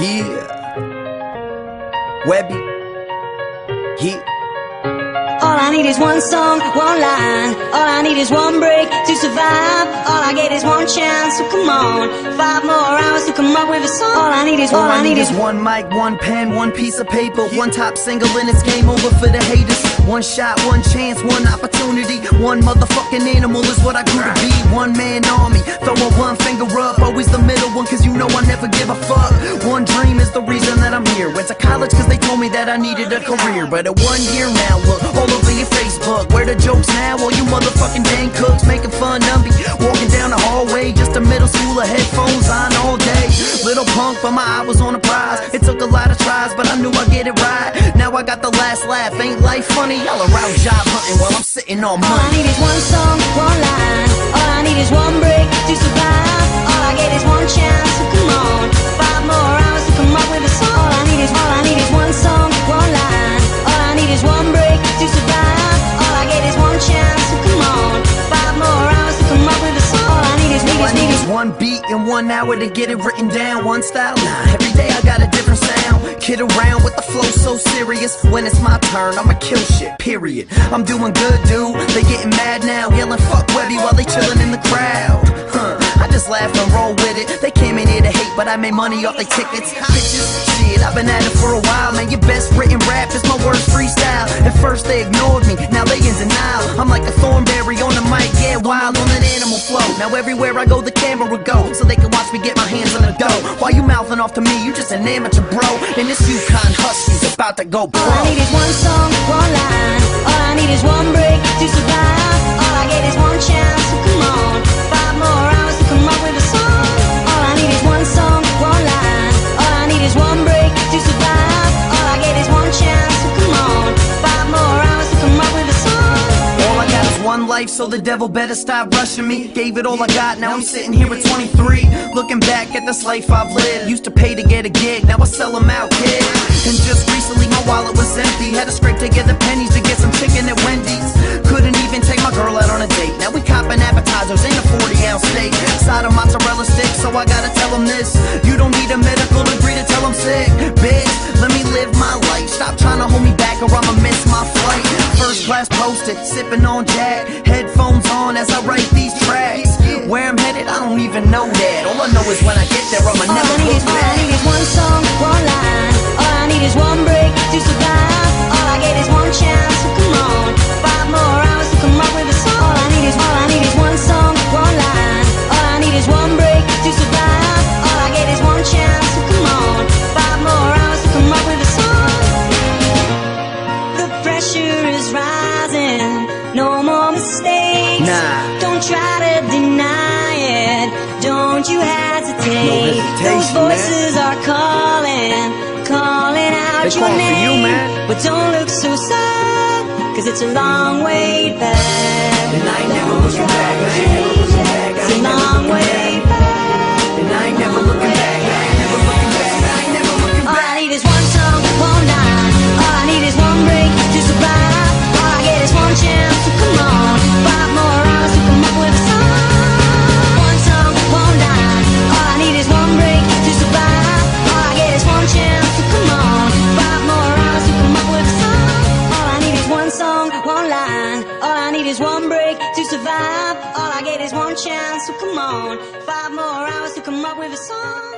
Yeah. Webby. Yeah. All I need is one song, one line. All I need is one break to survive. All I get is one chance, so come on. 5 more hours to come up with a song. All I need is one mic, one pen, one piece of paper, one top single, and it's game over for the haters. One shot, one chance, one opportunity. One motherfucking animal is what I grew to be. One man army, throwing one finger up. Always the middle one, cause you know I never give a fuck. One dream is the reason that I'm here. Went to college cause they told me that I needed a career. But at 1 year now, look, all over your Facebook. Where the jokes now? All you motherfucking dang cooks making fun of me. Walking down the hallway, just a middle schooler, headphones on all day. Little punk, but my eye was on the prize. It took a lot of tries, but I knew I'd get it right. Now I got the last laugh. Ain't life funny? Y'all around job hunting while I'm sitting on money. All I need is one song, one line. All I need is one break to survive. All I get is one chance, so come on. 5 more hours to come up with a song. All I need is one song, one line. All I need is one break to survive. All I get is one chance, so come on. 5 more hours to come up with a song. All I need is one beat and 1 hour to get it written down. One style, nah, every day I got a different sound. Kid around with the flow so serious. When it's my turn, I'ma kill shit, period. I'm doing good, dude. They getting mad now, yelling fuck Webby while they chilling in the crowd. I just laugh and roll with it. They came in here to hate, but I made money off their tickets. Bitches, shit, I've been at it for a while, man. Your best written rap is my worst freestyle. At first they ignored me, now they in denial. I'm like a thornberry on the mic, yeah, wild on an animal flow. Now everywhere I go, the camera will go, so they can watch me get my hands on the dough. While you mouthing off to me, you just an amateur bro. And this UConn Huskies about to go pro. All I need is one song, one line. All I need is one break to survive. All I get is one chance, so come on. 5 more hours to come up with a song. All I need is one song, one line. All I need is one break to survive. All I get is one chance, so come on. 5 more hours to come up with a song. All I got is one life, so the devil better stop rushing me. Gave it all I got, now I'm sitting here at 23. Looking back at this life I've lived. Used to pay to get a gig, now I sell them out, kid. And just recently my wallet was empty. Had to scrape together pennies to get some chicken at Wendy's. Couldn't even take my girl out on a date. Now we copping appetizers in a 40-ounce steak. Side of mozzarella sticks, so I gotta tell them this. You don't need a medical degree to tell them sick. Bitch, let me live my life. Stop trying to hold me back or I'ma miss my flight. First class posted, sipping on Jack. Headphones on as I write these tracks. Where I'm headed, I don't even know that. All I know is when I get there, I'ma never look back. All I need is one song, one line. All I need is one break to survive. All I get is one chance, so come on. 5 more hours to come up with a song. All I need is one song, one line. All I need is one break to survive. All I get is one chance, so come on. 5 more hours to come up with a song. The pressure is rising, no more mistakes. Nah. Don't try to deny it, don't you hesitate. Those voices are calling out your name. But don't look so sad, cause it's a long way back. And I ain't never looking back, I ain't never looking back. It's a long way back. And I ain't never looking back, I ain't never looking back, I ain't never looking All back. I need is one song, one line. All I need is one break to survive. All I get is one chance, so come on. 5 more hours to come up with a song. One song, one line. All I need is one break to survive. All I get is one chance, so come on. 5 more hours to come up with a song. All I need is one song, one line. All I need is one break to survive. All I get is one chance, so come on. 5 more hours to come up with a song.